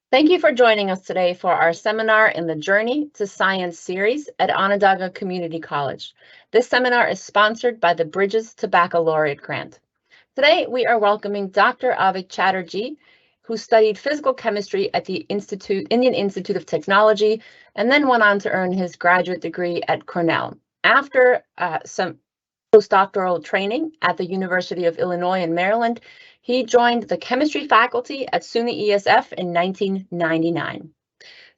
Thank you for joining us today for our seminar in the Journey to Science series at Onondaga Community College. This seminar is sponsored by the Bridges to Baccalaureate grant. Today, we are welcoming Dr. Avik Chatterjee, who studied physical chemistry at the Indian Institute of Technology and then went on to earn his graduate degree at Cornell. After some postdoctoral training at the University of Illinois in Maryland, he joined the chemistry faculty at SUNY ESF in 1999.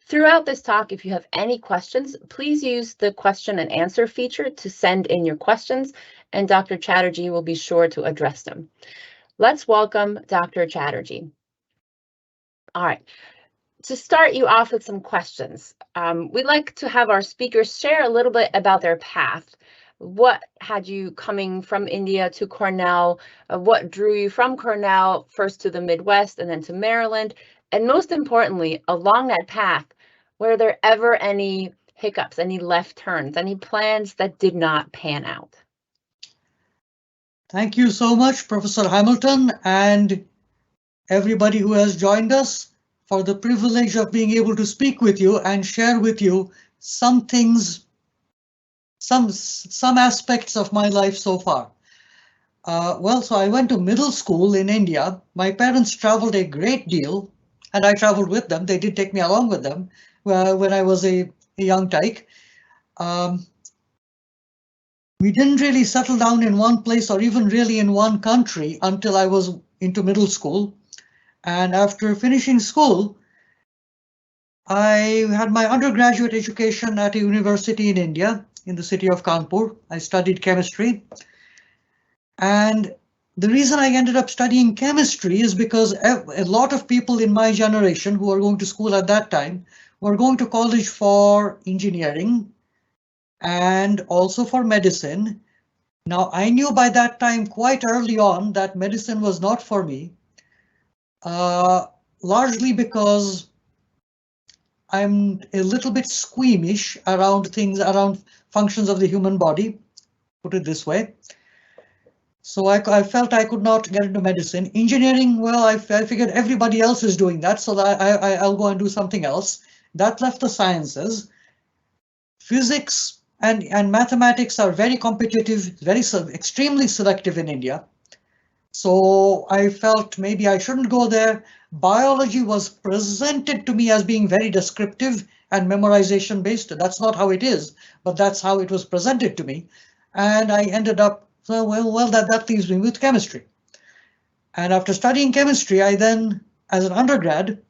Throughout this talk, if you have any questions, please use the question and answer feature to send in your questions, and Dr. Chatterjee will be sure to address them. Let's welcome Dr. Chatterjee. All right, to start you off with some questions, we'd like to have our speakers share a little bit about their path. What had you coming from India to Cornell? What drew you from Cornell first to the Midwest and then to Maryland? And most importantly, along that path, were there ever any hiccups, any left turns, any plans that did not pan out? Thank you so much, Professor Hamilton, and everybody who has joined us, for the privilege of being able to speak with you and share with you some things, some aspects of my life so far. So I went to middle school in India. My parents traveled a great deal, and I traveled with them. They did take me along with them when I was a young tyke. We didn't really settle down in one place or even really in one country until I was into middle school. And after finishing school, I had my undergraduate education at a university in India, in the city of Kanpur. I studied chemistry. And the reason I ended up studying chemistry is because a lot of people in my generation who were going to school at that time were going to college for engineering and also for medicine. Now, I knew by that time quite early on that medicine was not for me, largely because I'm a little bit squeamish around around functions of the human body, put it this way. So I felt I could not get into medicine. Engineering, well, I figured everybody else is doing that, so that I'll go and do something else. That left the sciences. Physics and mathematics are very competitive, extremely selective in India. So I felt maybe I shouldn't go there. Biology was presented to me as being very descriptive and memorization based. That's not how it is, but that's how it was presented to me. And I ended up, that leaves me with chemistry. And after studying chemistry, I then, as an undergrad,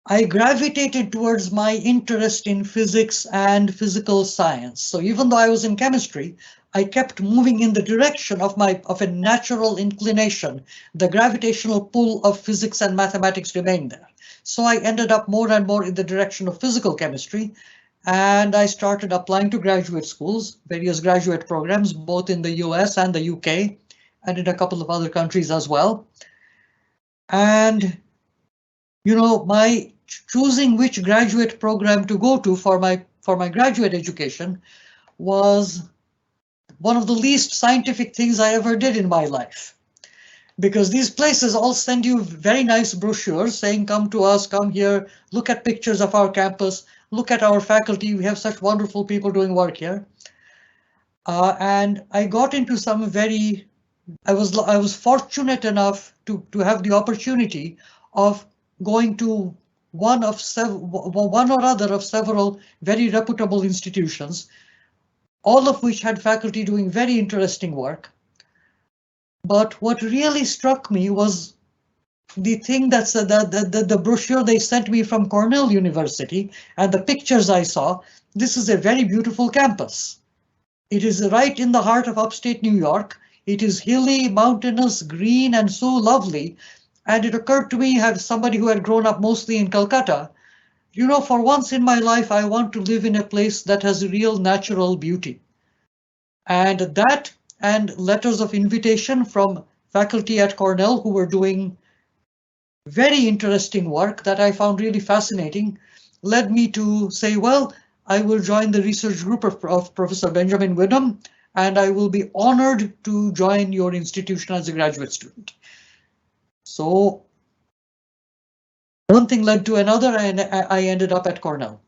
I gravitated towards my interest in physics and physical science. So even though I was in chemistry, I kept moving in the direction of a natural inclination. The gravitational pull of physics and mathematics remained there. So I ended up more and more in the direction of physical chemistry. And I started applying to graduate schools, various graduate programs, both in the US and the UK, and in a couple of other countries as well. And, my choosing which graduate program to go to for my graduate education was one of the least scientific things I ever did in my life. Because these places all send you very nice brochures saying, come to us, come here, look at pictures of our campus, look at our faculty, we have such wonderful people doing work here. And I got into some I was fortunate enough to have the opportunity of going to one or other of several very reputable institutions, all of which had faculty doing very interesting work. But what really struck me was the thing that's the brochure they sent me from Cornell University and the pictures I saw. This is a very beautiful campus. It is right in the heart of upstate New York. It is hilly, mountainous, green, and so lovely. And it occurred to me, as somebody who had grown up mostly in Calcutta, for once in my life, I want to live in a place that has real natural beauty. And that and letters of invitation from faculty at Cornell who were doing very interesting work that I found really fascinating led me to say, well, I will join the research group of Professor Benjamin Widham, and I will be honored to join your institution as a graduate student. So one thing led to another, and I ended up at Cornell.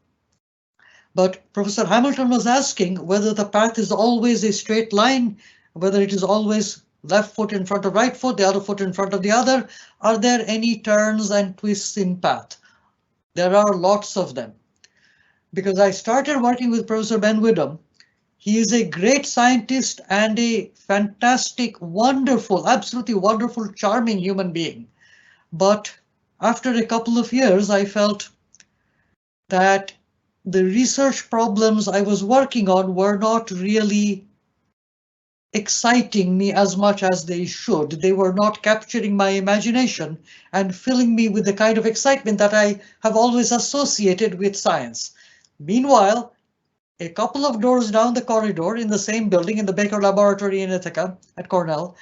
But Professor Hamilton was asking whether the path is always a straight line, whether it is always left foot in front of right foot, the other foot in front of the other. Are there any turns and twists in path? There are lots of them. Because I started working with Professor Ben Widom. He is a great scientist and a fantastic, wonderful, absolutely wonderful, charming human being. But after a couple of years, I felt that the research problems I was working on were not really exciting me as much as they should. They were not capturing my imagination and filling me with the kind of excitement that I have always associated with science. Meanwhile, a couple of doors down the corridor in the same building in the Baker Laboratory in Ithaca at Cornell,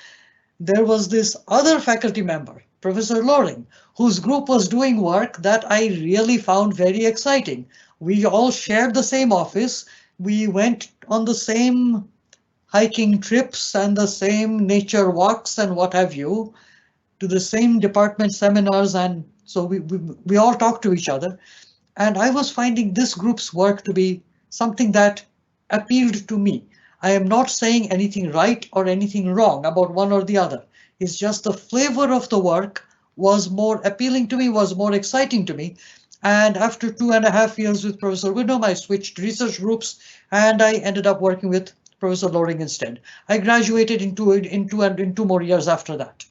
there was this other faculty member, Professor Loring, whose group was doing work that I really found very exciting. We all shared the same office. We went on the same hiking trips and the same nature walks and what have you, to the same department seminars, and so we all talked to each other. And I was finding this group's work to be something that appealed to me. I am not saying anything right or anything wrong about one or the other. It's just the flavor of the work was more appealing to me, was more exciting to me. And after 2.5 years with Professor Widom, I switched research groups and I ended up working with Professor Loring instead. I graduated in two more years after that.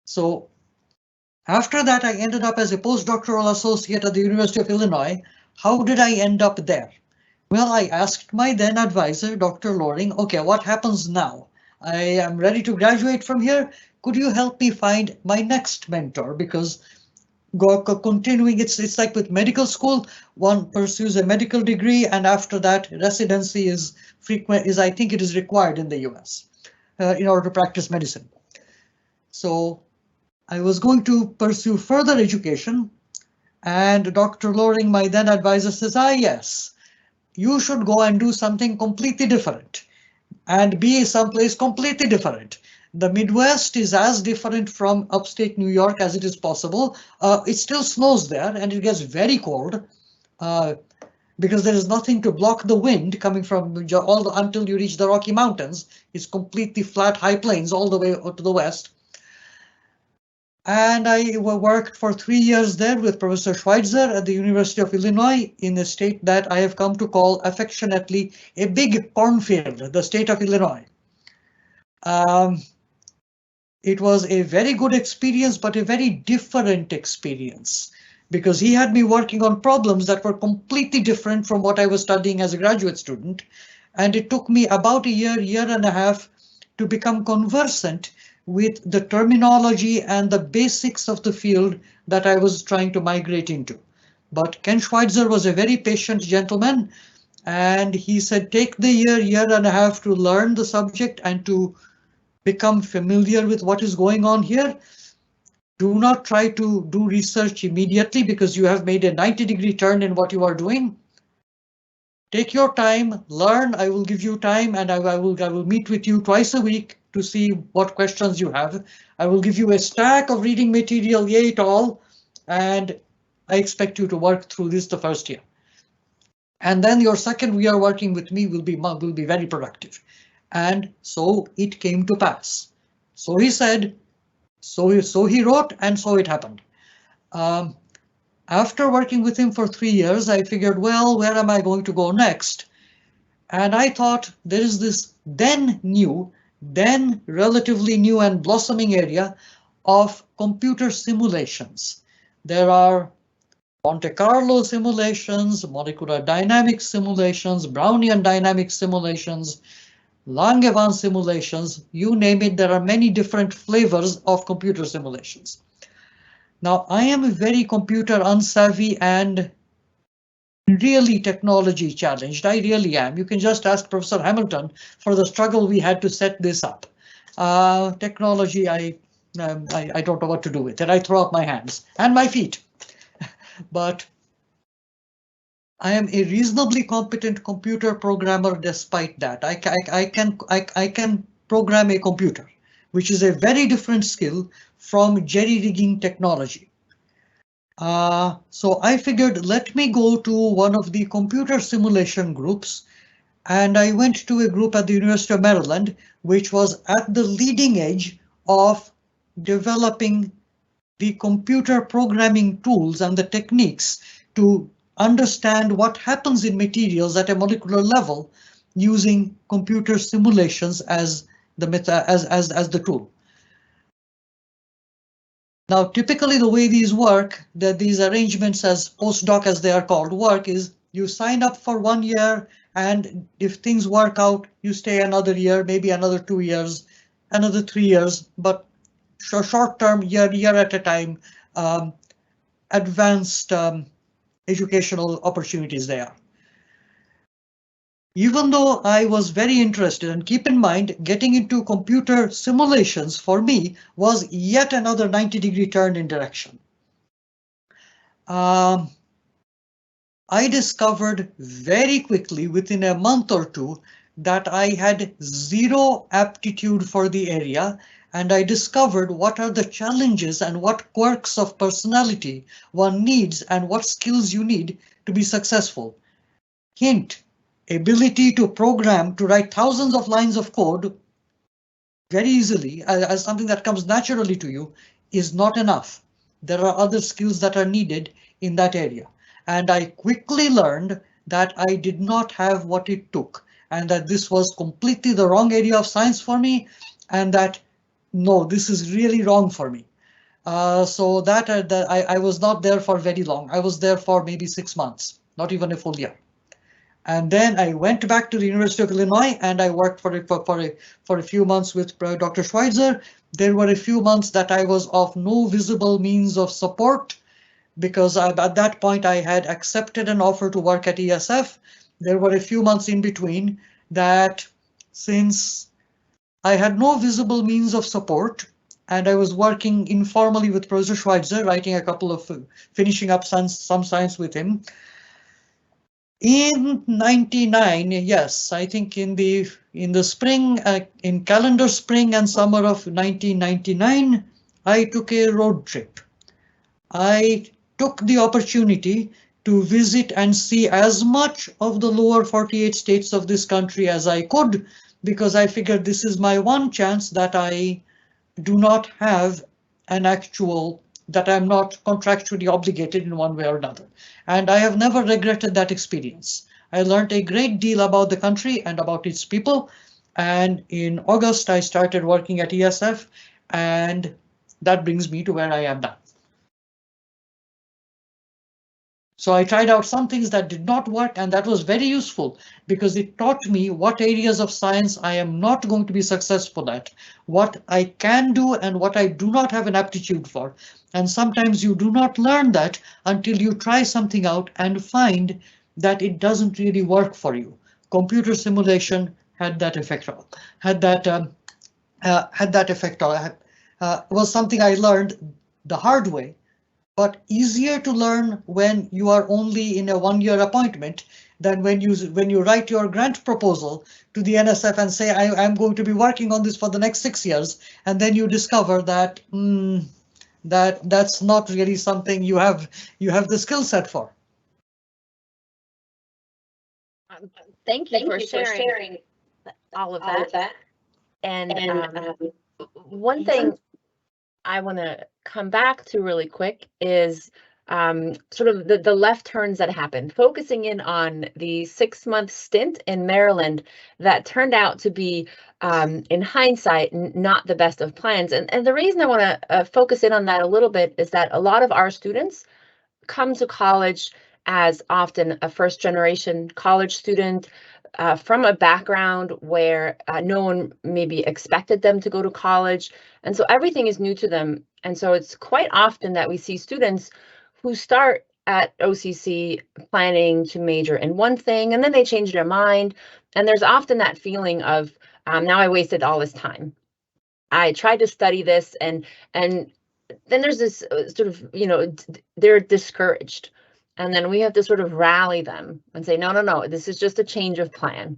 So after that, I ended up as a postdoctoral associate at the University of Illinois. How did I end up there? Well, I asked my then advisor, Dr. Loring, okay, what happens now? I am ready to graduate from here. Could you help me find my next mentor? Because continuing, it's like with medical school, one pursues a medical degree, and after that, residency is I think it is required in the US in order to practice medicine. So I was going to pursue further education, and Dr. Loring, my then advisor, says, yes, you should go and do something completely different and be someplace completely different. The Midwest is as different from upstate New York as it is possible. It still snows there and it gets very cold because there is nothing to block the wind coming from until you reach the Rocky Mountains. It's completely flat, high plains all the way to the west. And I worked for 3 years there with Professor Schweitzer at the University of Illinois in a state that I have come to call affectionately a big cornfield, the state of Illinois. It was a very good experience, but a very different experience because he had me working on problems that were completely different from what I was studying as a graduate student. And it took me about a year and a half to become conversant with the terminology and the basics of the field that I was trying to migrate into. But Ken Schweitzer was a very patient gentleman, and he said, take the year and a half to learn the subject and to become familiar with what is going on here. Do not try to do research immediately because you have made a 90-degree turn in what you are doing. Take your time, learn. I will give you time, and I will meet with you twice a week to see what questions you have. I will give you a stack of reading material, yay it all, and I expect you to work through this the first year. And then your second year working with me will be very productive. And so it came to pass. So he said, so he wrote, and so it happened. After working with him for 3 years, I figured, well, where am I going to go next? And I thought there is this then relatively new and blossoming area of computer simulations. There are Monte Carlo simulations, molecular dynamics simulations, Brownian dynamics simulations, Langevin simulations, you name it, there are many different flavors of computer simulations. Now, I am very computer unsavvy and really technology challenged. I really am. You can just ask Professor Hamilton for the struggle we had to set this up. Technology, I don't know what to do with it. I throw up my hands and my feet. But I am a reasonably competent computer programmer despite that. I can program a computer, which is a very different skill from jerry-rigging technology. So I figured, let me go to one of the computer simulation groups, and I went to a group at the University of Maryland, which was at the leading edge of developing the computer programming tools and the techniques to understand what happens in materials at a molecular level using computer simulations as the tool. Now, typically the way these work, that these arrangements as postdoc as they are called work, is you sign up for 1 year, and if things work out, you stay another year, maybe another 2 years, another 3 years, but short term, year at a time, advanced educational opportunities there. Even though I was very interested, and keep in mind, getting into computer simulations for me was yet another 90-degree turn in direction. I discovered very quickly, within a month or two, that I had zero aptitude for the area, and I discovered what are the challenges and what quirks of personality one needs and what skills you need to be successful. Hint, ability to program, to write thousands of lines of code very easily as something that comes naturally to you is not enough. There are other skills that are needed in that area. And I quickly learned that I did not have what it took, and that this was completely the wrong area of science for me, and that no, this is really wrong for me. So that I was not there for very long. I was there for maybe 6 months, not even a full year. And then I went back to the University of Illinois, and I worked for a few months with Dr. Schweitzer. There were a few months that I was of no visible means of support, because at that point I had accepted an offer to work at ESF. There were a few months in between that, since I had no visible means of support, and I was working informally with Professor Schweitzer, writing a couple of, finishing up some science with him. In 99, yes, I think in the spring, in calendar spring and summer of 1999, I took a road trip. I took the opportunity to visit and see as much of the lower 48 states of this country as I could, because I figured this is my one chance that I do not have an actual, that I'm not contractually obligated in one way or another. And I have never regretted that experience. I learned a great deal about the country and about its people. And in August, I started working at ESF, and that brings me to where I am now. So I tried out some things that did not work, and that was very useful because it taught me what areas of science I am not going to be successful at, what I can do and what I do not have an aptitude for. And sometimes you do not learn that until you try something out and find that it doesn't really work for you. Computer simulation had that effect. Was something I learned the hard way, but easier to learn when you are only in a 1-year appointment than when you write your grant proposal to the NSF and say, I'm going to be working on this for the next 6 years, and then you discover that that's not really something you have the skill set for. Thank you for sharing all of that. And one thing I want to come back to really quick is sort of the left turns that happened, focusing in on the 6-month stint in Maryland that turned out to be, in hindsight, not the best of plans. And the reason I want to focus in on that a little bit is that a lot of our students come to college as often a first-generation college student, from a background where no one maybe expected them to go to college. And so everything is new to them. And so it's quite often that we see students who start at OCC planning to major in one thing, and then they change their mind. And there's often that feeling of, now I wasted all this time. I tried to study this, and then there's this sort of, they're discouraged. And then we have to sort of rally them and say, no, this is just a change of plan.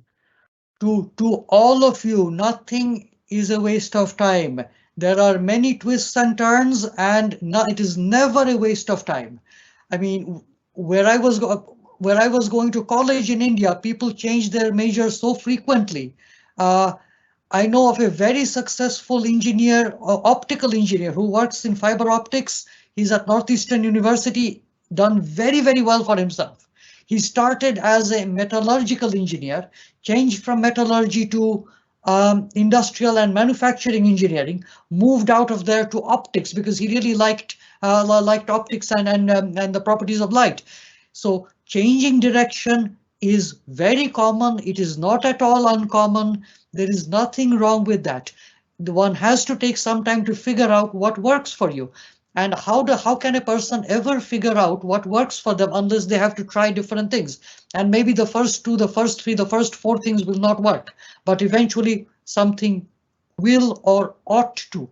To all of you, nothing is a waste of time. There are many twists and turns, and it is never a waste of time. I mean, where I was going to college in India, people changed their majors so frequently. Uh, I know of a very successful engineer, optical engineer, who works in fiber optics. He's at Northeastern University, done very, very well for himself. He started as a metallurgical engineer, changed from metallurgy to industrial and manufacturing engineering, moved out of there to optics because he really liked optics and the properties of light. So changing direction is very common. It is not at all uncommon. There is nothing wrong with that. The one has to take some time to figure out what works for you. And how can a person ever figure out what works for them unless they have to try different things? And maybe the first two, the first three, the first four things will not work, but eventually something will or ought to.